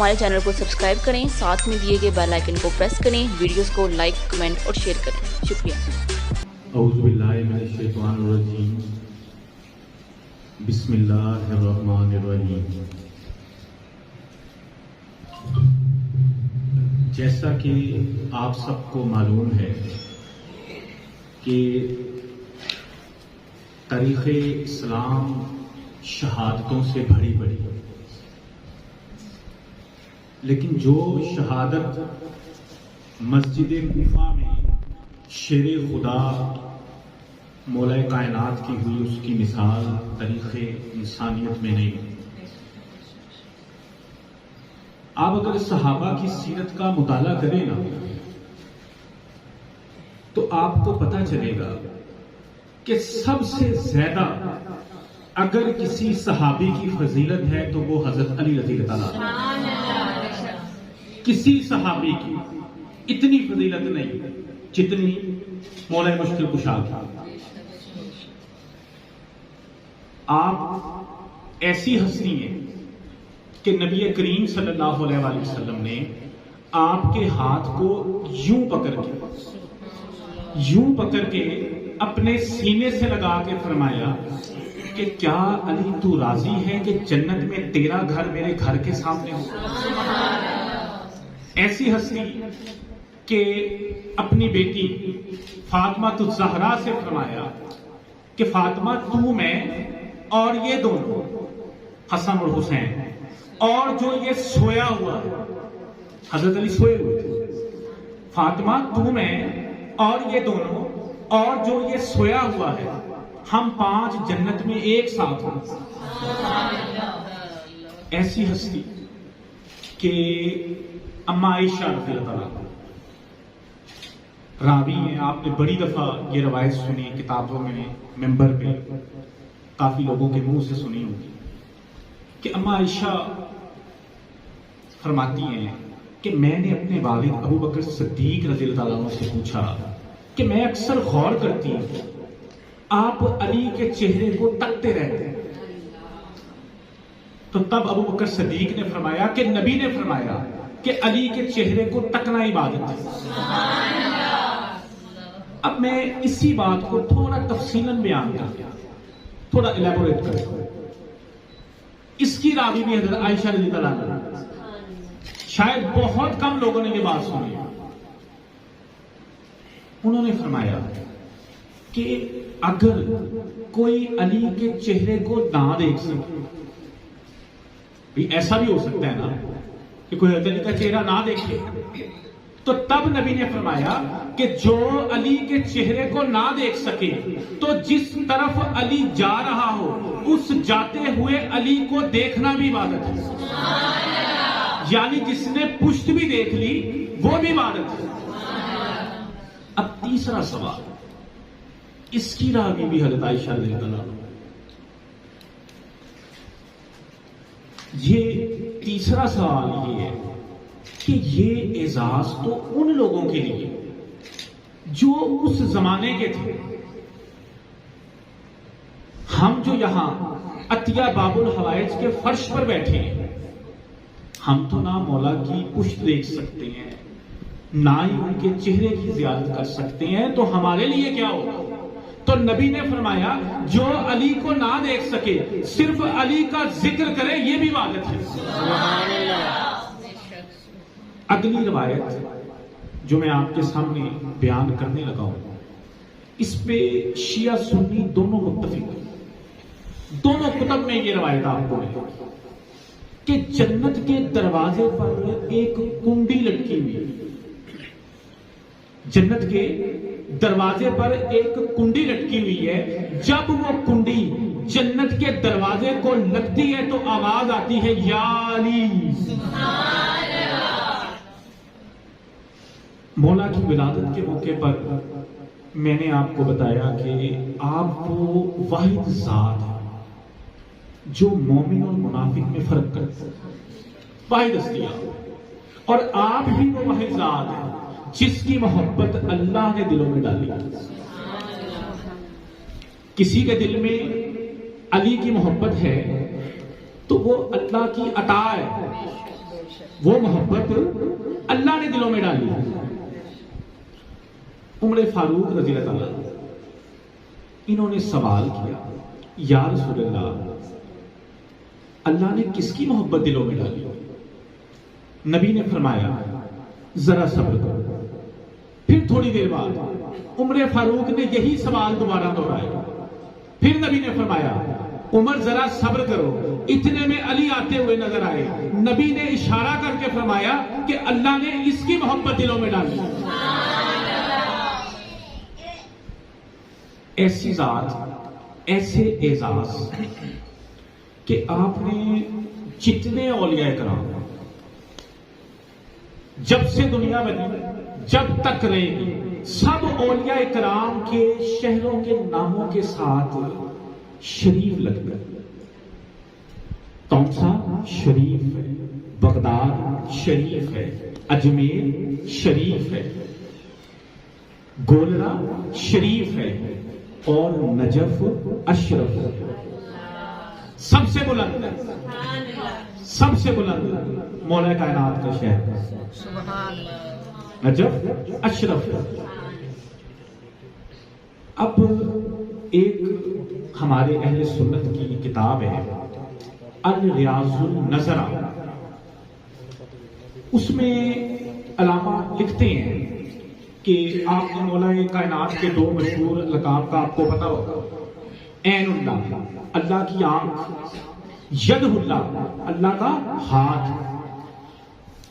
हमारे चैनल को सब्सक्राइब करें, साथ में दिए गए बेल आइकन को प्रेस करें, वीडियोस को लाइक, कमेंट और शेयर करें। शुक्रिया। औज़ु बिल्लाहि मिनश शैतानिर रजीम। बिस्मिल्लाहिर्रहमानिर्रहीम। जैसा कि आप सबको मालूम है कि तारीख़ इस्लाम शहादतों से भरी पड़ी है, लेकिन जो शहादत मस्जिद कूफा में शेरे खुदा मौला कायनात की हुई, उसकी मिसाल तारीख़े इंसानियत में नहीं। आप अगर सहाबा की सीरत का मुताला करें ना, तो आपको पता चलेगा कि सबसे ज्यादा अगर किसी सहाबी की फजीलत है तो वो हजरत अली रज़ियल्लाहु अन्हु। किसी सहाबी की इतनी फजीलत नहीं जितनी मौला मुश्किल कुशा की। आप ऐसी हस्ती हैं कि नबी करीम सल्लल्लाहु अलैहि वसल्लम ने आपके हाथ को यूं पकड़ के अपने सीने से लगा के फरमाया कि क्या अली तू राजी है कि जन्नत में तेरा घर मेरे घर के सामने हो। ऐसी हस्ती कि अपनी बेटी फातिमा तुज ज़हरा से फरमाया कि फातिमा तू मैं और ये दोनों हसन और हुसैन, और जो ये सोया हुआ है, हजरत अली सोए हुए थे, फातिमा तू मैं और ये दोनों, और जो ये सोया हुआ है, हम पांच जन्नत में एक साथ हों। ऐसी हस्ती कि अम्मा आयशा रज़ियल्लाहु अन्हा रावी हैं। आपने बड़ी दफा ये रवायत सुनी, किताबों में, मेंबर पे काफी लोगों के मुंह से सुनी होगी कि अम्मा आयशा फरमाती हैं कि मैंने अपने वालिद अबू बकर सिद्दीक रज़ियल्लाहु अन्हु से पूछा कि मैं अक्सर गौर करती हूं आप अली के चेहरे को तकते रहते हैं। तो तब अबू बकर सिद्दीक ने फरमाया कि नबी ने फरमाया कि अली के चेहरे को तकना इबादत है। अब मैं इसी बात को थोड़ा तफसीलन बयान करके थोड़ा इलेबोरेट करूं। इसकी रावी भी हज़रत आयशा रज़ियल्लाहु अन्हा। शायद बहुत कम लोगों ने ये बात सुनी। उन्होंने फरमाया कि अगर कोई अली के चेहरे को ना देख सके, भी ऐसा भी हो सकता है ना कि कोई अली का चेहरा ना देखे, तो तब नबी ने फरमाया कि जो अली के चेहरे को ना देख सके तो जिस तरफ अली जा रहा हो उस जाते हुए अली को देखना भी इबादत है। यानी जिसने पुष्ट भी देख ली वो भी इबादत है। अब तीसरा सवाल, इसकी रावी भी हज़रत आयशा रज़ियल्लाहु अन्हा। ये तीसरा सवाल ये है कि ये एजाज तो उन लोगों के लिए जो उस जमाने के थे। हम जो यहां अतिया बाबुल हवाइज के फर्श पर बैठे हैं, हम तो ना मौला की पुष्ट देख सकते हैं, ना ही उनके चेहरे की ज़ियारत कर सकते हैं, तो हमारे लिए क्या होगा। तो नबी ने फरमाया जो अली को ना देख सके सिर्फ अली का जिक्र करे, ये भी इबादत है। अगली रवायत जो मैं आपके सामने बयान करने लगा हूं, इस पे शिया सुन्नी दोनों मुत्तफिक हैं। दोनों कुतब में ये रवायत आपको मिलेगी कि जन्नत के दरवाजे पर एक कुंडी लटकी हुई है। जन्नत के दरवाजे पर एक कुंडी लटकी हुई है। जब वो कुंडी जन्नत के दरवाजे को लगती है तो आवाज आती है या अली। मौला की विलादत के मौके पर मैंने आपको बताया कि आप वो वाहिद जात है जो मोमिन और मुनाफिक में फर्क करते हैं, वाहिद हस्तियां। और आप ही वो वाहिद जात है जिसकी मोहब्बत अल्लाह ने दिलों में डाली। किसी के दिल में अली की मोहब्बत है तो वो अल्लाह की अता है, वो मोहब्बत अल्लाह ने दिलों में डाली। उमर फारूक रज़ी अल्लाह तआला इन्होंने सवाल किया, या रसूलल्लाह, अल्लाह ने किसकी मोहब्बत दिलों में डाली? नबी ने फरमाया, जरा सब्र करो। फिर थोड़ी देर बाद उमर फारूक ने यही सवाल दोबारा दोहराया। फिर नबी ने फरमाया, उमर जरा सब्र करो। इतने में अली आते हुए नजर आए। नबी ने इशारा करके फरमाया कि अल्लाह ने इसकी मोहब्बत दिलों में डाली। ऐसी जात, ऐसे एजाज कि आपने जितने औलिया कराम जब से दुनिया बनी, जब तक रहेगी, सब औलिया कराम के शहरों के नामों के साथ शरीफ लगता है। तौसा शरीफ है, बगदाद शरीफ है, अजमेर शरीफ है, गोलरा शरीफ है और नजफ अशरफ है। सबसे बुलंद है, सबसे बुलंद मौला कायनात का शहर नजफ अशरफ है। अब एक हमारे अहले सुन्नत की किताब है अल रियाजुल नजरा, उसमें अलामा लिखते हैं कि आपने मौला कायनात के दो मशहूर लकाब का आपको पता होगा, ऐनुल्लाह अल्लाह की आंख, यदुल्लाह अल्लाह का हाथ।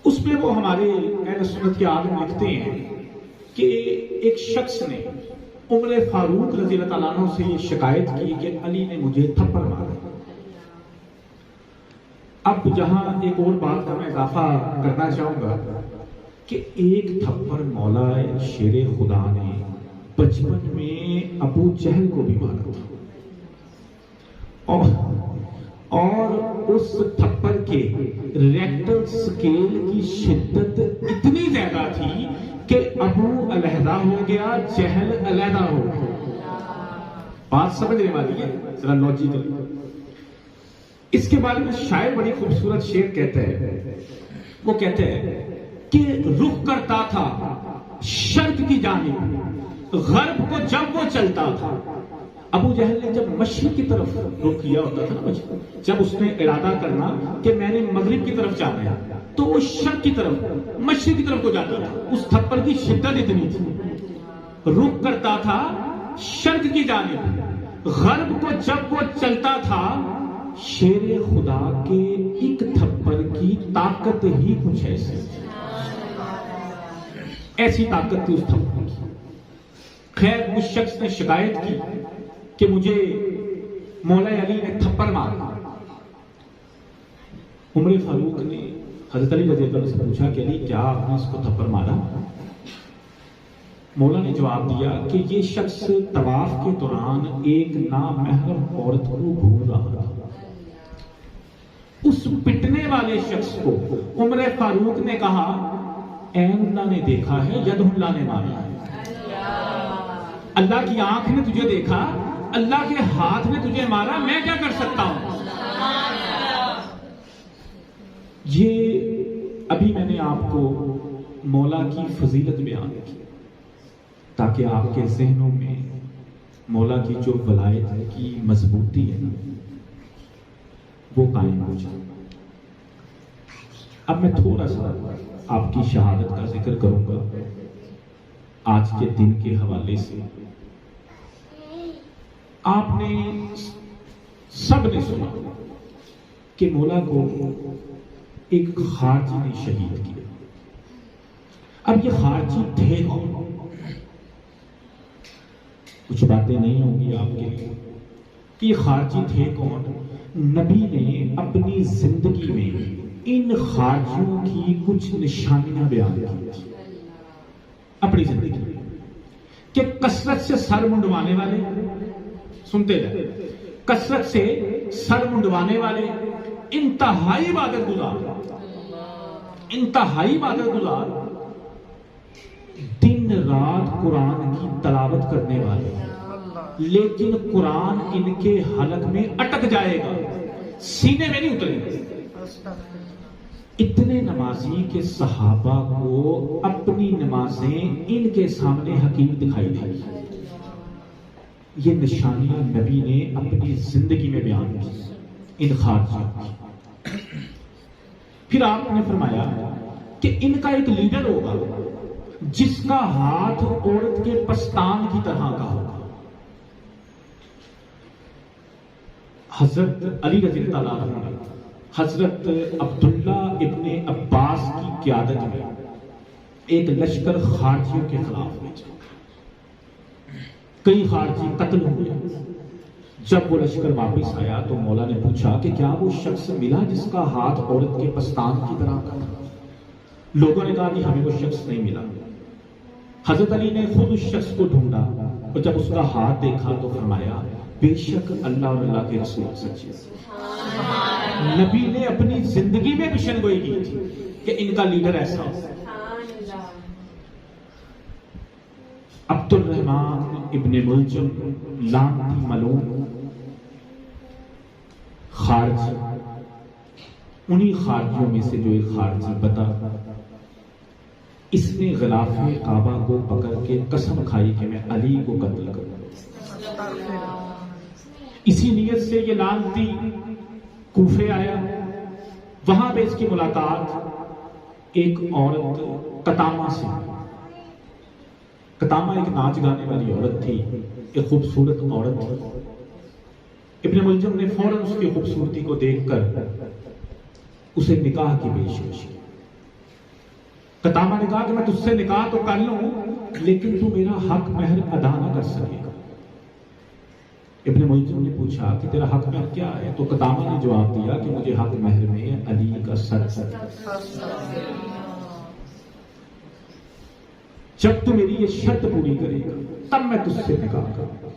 उसमें वो हमारे अहले सुन्नत के आलिम लिखते हैं कि एक शख्स ने उमर फारूक रज़ी अल्लाह तआला अन्हु से ये शिकायत की कि अली ने मुझे थप्पड़ मारा। अब जहां एक और बात का मैं इजाफा करना चाहूंगा कि एक थप्पड़ मौला शेरे खुदा ने बचपन में अबू जहल को भी मारा था और उस थप्पड़ के रेक्टल स्केल की शिद्दत इतनी ज्यादा थी कि अबू अलहदा हो गया, जहल अलहदा हो गया। बात समझने वाली है, जरा लॉजिकल। इसके बारे में शायर बड़ी खूबसूरत शेर कहते हैं। वो कहते हैं कि रुख करता था शर्क की जानिब, गर्ब को जब वो चलता था। अबू जहल ने जब मशरिक की तरफ रुख किया होता था ना, जब उसने इरादा करना कि मैंने मगरिब की तरफ जाना है, तो वो शर्क की तरफ, मशरिक की तरफ को जाता था। उस थप्पड़ की शिद्दत इतनी थी। रुख करता था शर्क की जानिब, गर्ब को जब वो चलता था। शेरे खुदा के एक थप्पड़ की ताकत ही कुछ ऐसी ताकत थी उस थप्पड़ की। खैर उस शख्स ने शिकायत की कि मुझे मौला अली ने थप्पड़ मारा। उमर फारूक ने हजरत अली रज़ी अल्लाह से पूछा कि अली क्या आपने इसको थप्पड़ मारा? मौला ने जवाब दिया कि ये शख्स तवाफ के दौरान एक नामहरम औरत को घूर रहा था। उस पिटने वाले शख्स को उमर फारूक ने कहा, ऐनुल्लाह ने देखा है, यदुल्लाह ने मारा है। अल्लाह की आंख ने तुझे देखा, अल्लाह के हाथ ने तुझे मारा, मैं क्या कर सकता हूं? ये अभी मैंने आपको मौला की फजीलत बयान की ताकि आपके जहनों में मौला की जो वलायत की मजबूती है ना, वो कायम हो जाए। अब मैं थोड़ा सा आपकी शहादत का जिक्र करूंगा आज के दिन के हवाले से। आपने सबने सुना कि मौला को एक खारजी ने शहीद किया। अब ये खारजी थे कौन? कुछ बातें नहीं होंगी आपके लिए कि खारजी थे कौन। नबी ने अपनी जिंदगी में इन खारजियों की कुछ निशानियां बयान की अपनी जिंदगी में कि कसरत से सर मुंडवाने वाले, सुनते रहे, कसरत से सर मुंडवाने वाले, इंतहाई इबादत गुजार, दिन रात कुरान की तलावत करने वाले, लेकिन कुरान इनके हलक में अटक जाएगा, सीने में नहीं उतरेगा। इतने नमाजी के सहाबा को अपनी नमाजें इनके सामने हकीर दिखाई दी। ये निशानियां नबी ने अपनी जिंदगी में बयान की इन खारजियों की। फिर आपने फरमाया कि इनका एक लीडर होगा जिसका हाथ औरत के पस्तान की तरह का होगा। हजरत अली रज़ी अल्लाह अन्हु ने हजरत अब्दुल्ला इब्ने अब्बास की क़यादत में एक लश्कर खारजियों के खिलाफ भेजा। कई खारजी कत्ल हुए। जब वो लश्कर वापस आया तो मौला ने पूछा कि क्या वो शख्स मिला जिसका हाथ औरत के पस्तान की तरह का था। लोगों ने कहा कि हमें वो शख्स नहीं मिला। हजरत अली ने खुद उस शख्स को ढूंढा और जब उसका हाथ देखा तो फरमाया बेशक अल्लाह और अल्लाह के रसूल सच्चे। नबी ने अपनी जिंदगी में पेशन गोई की थी कि इनका लीडर ऐसा हो। अब्दुल रहमान इब्ने मुलजम लानती मलूम खारजी, उन्हीं खारजियों में से जो एक खारजी बता, इसने गिलाफे काबा को पकड़ के कसम खाई कि मैं अली को कत्ल करूंगा। इसी नीयत से ये लानती कूफे आया। वहां पे इसकी मुलाकात एक औरत कतामा से। कतामा एक नाच गाने वाली औरत थी, एक खूबसूरत औरत थी। इब्ने मुलजम ने फौरन उसकी खूबसूरती को देखकर उसे निकाह की पेशकश की। कतामा ने कहा कि मैं तुझसे निकाह तो कर लूं, लेकिन तू मेरा हक महर अदा न कर सकेगा। इब्ने मुलजम ने पूछा कि तेरा हक महर क्या है? तो कतामा ने जवाब दिया कि मुझे हक महर में अली का सर। जब तू मेरी ये शर्त पूरी करेगा तब मैं तुझसे निकाह करूंगा।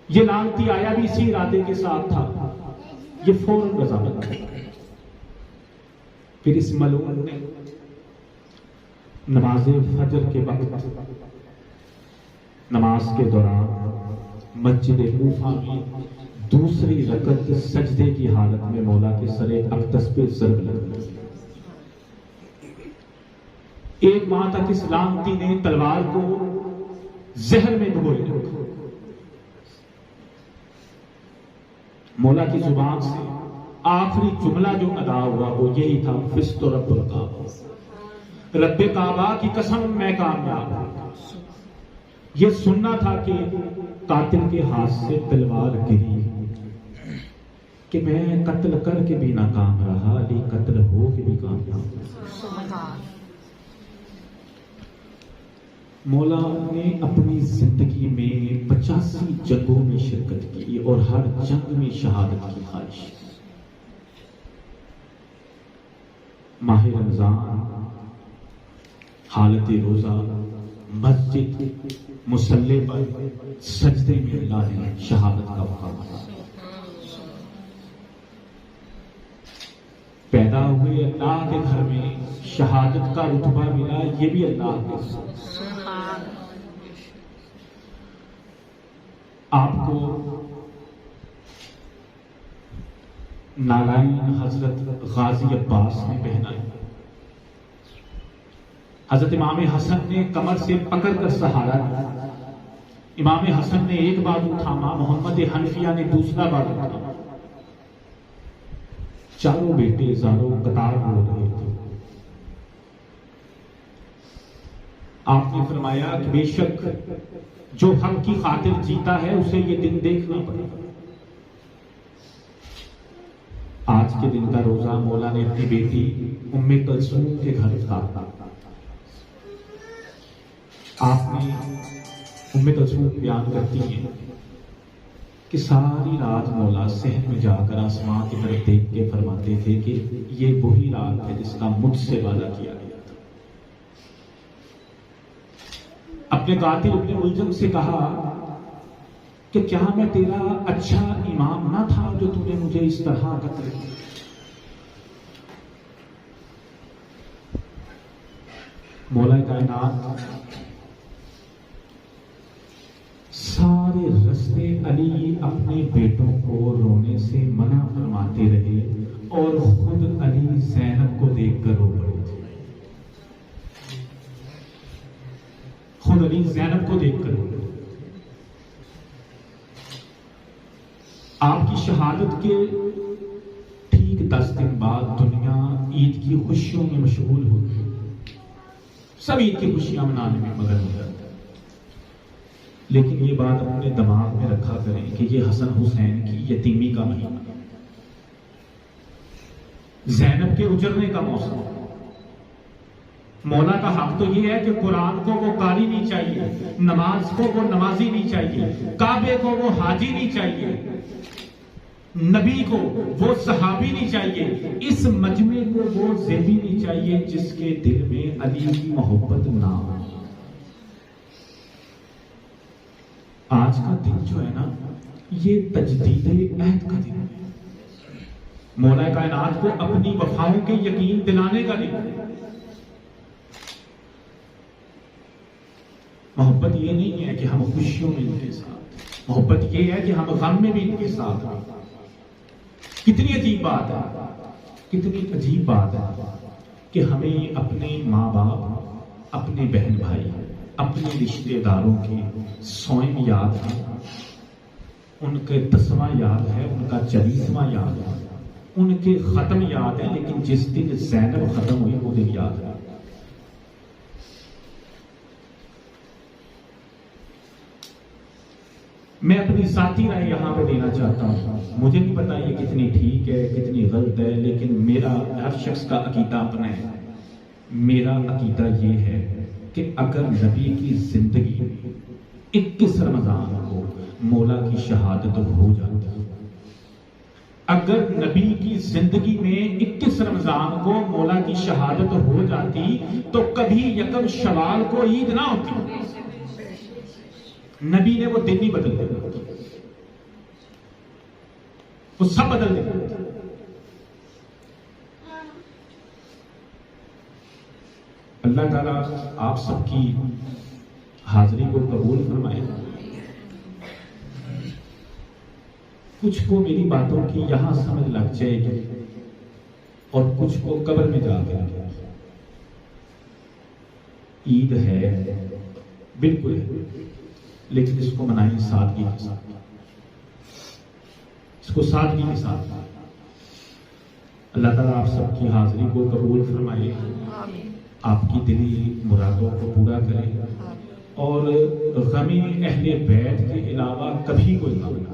ये लानती आया भी इसी इरादे के साथ था। ये फौरन रज़ामंद था। फिर इस मलून ने नमाज फजर के वक्त नमाज के दौरान मस्जिद कूफा में दूसरी रकत सजदे की हालत में मौला के सरे अक़दस पे ज़रब लगा। एक माह तक इस लानती ने तलवार को जहर में डुबोए रखा। मौला की जुबान से आखिरी जुमला जो अदा हुआ वो यही था, फिस्तो रब्बुल काबा, रब्बे काबा की कसम मैं कामयाब हूं। यह सुनना था कि कातिल के हाथ से तलवार गिरी कि मैं कत्ल करके भी नाकाम रहा, अली कत्ल हो के भी कामयाब। मौला ने अपनी जिंदगी में 85 जंगों में शिरकत की और हर जंग में शहादत की ख्वाहिश। माह रमजान हालत रोजा मस्जिद मुसल्ले पर सजदे में अल्लाह ने शहादत का मकाम पैदा हुए। अल्लाह के घर में शहादत का रुतबा मिला, ये भी अल्लाह के। आपको नालाइन हजरत गाजी अब्बास ने पहनाई। हजरत इमाम हसन ने कमर से पकड़कर सहारा दिया। इमाम हसन ने एक बाजू थामा, मोहम्मद हनफिया ने दूसरा बाजू थामा। चारों बेटे जारों कतार रो रहे थे। आपने फरमाया कि बेशक जो हक की खातिर जीता है उसे ये दिन देखना पड़ेगा। आज के दिन का रोजा मौला ने अपनी बेटी उम्मे कलसूम के घर काटा। आपने उम्मे कलसूम बयान करती हैं कि सारी रात मौला सहन में जाकर आसमान की तरफ देख के फरमाते थे कि ये वही रात है जिसका मुझसे वादा किया गया था। अपने कातिल इब्ने मुलजम से कहा कि क्या मैं तेरा अच्छा इमाम ना था जो तूने मुझे इस तरह कत्ल किया? मौला कायनात सारे रस्ते अली अपने बेटों को रोने से मना फरमाते रहे और खुद शहादत के ठीक 10 दिन बाद दुनिया ईद की खुशियों में मशगूल होती है, सब ईद की खुशियां मनाने में मगन हो जाते हैं। लेकिन ये बात अपने दिमाग में रखा करें कि ये हसन हुसैन की यतीमी का महीना, ज़ैनब के उजरने का मौसम। मौला का हक तो ये है कि कुरान को वो कारी नहीं चाहिए, नमाज को वो नमाजी नहीं चाहिए, काबे को वो हाजी नहीं चाहिए, नबी को वो सहाबी नहीं चाहिए, इस मजमे को वो ज़ेबी नहीं चाहिए जिसके दिल में अली की मोहब्बत ना हो। आज का दिन जो है ना, ये तजदीद अहद का दिन है, मौला कायनात को अपनी वफाओं के यकीन दिलाने का दिन है। मोहब्बत ये नहीं है कि हम खुशियों में इनके साथ, मोहब्बत ये है कि हम गम में भी इनके साथ हैं। कितनी अजीब बात है, कितनी अजीब बात है कि हमें अपने माँ बाप, अपने बहन भाई, अपने रिश्तेदारों के सोम याद है, उनके 10वां याद है, उनका 40वां याद है, उनके खत्म याद है, लेकिन जिस दिन ज़ैनब खत्म हुई वो दिन याद है। मैं अपनी जाती राय यहां पे देना चाहता हूं, मुझे नहीं पता ये कितनी ठीक है कितनी गलत है, लेकिन मेरा, हर शख्स का अकीदा अपना है। मेरा अकीदा ये है कि अगर नबी की जिंदगी में 21 रमजान को मौला की शहादत हो जाती, अगर नबी की जिंदगी में 21 रमजान को मौला की शहादत हो जाती तो कभी यकम शवाल को ईद ना होती। नबी ने वो दिन ही बदल दिया, वो सब बदल दिया। अल्लाह ताला आप सबकी हाजिरी को कबूल फरमाए। कुछ को मेरी बातों की यहां समझ लग जाएगी और कुछ को कब्र में जाके लगेगी। ईद है, बिल्कुल है, लेकिन इसको मनाएं सादगी के साथ, इसको सादगी के साथ। अल्लाह ताला आप सबकी हाजिरी को कबूल फरमाए, आपकी दिली मुरादों को पूरा करे और गमी अहले बैत के अलावा कभी कोई गम ना।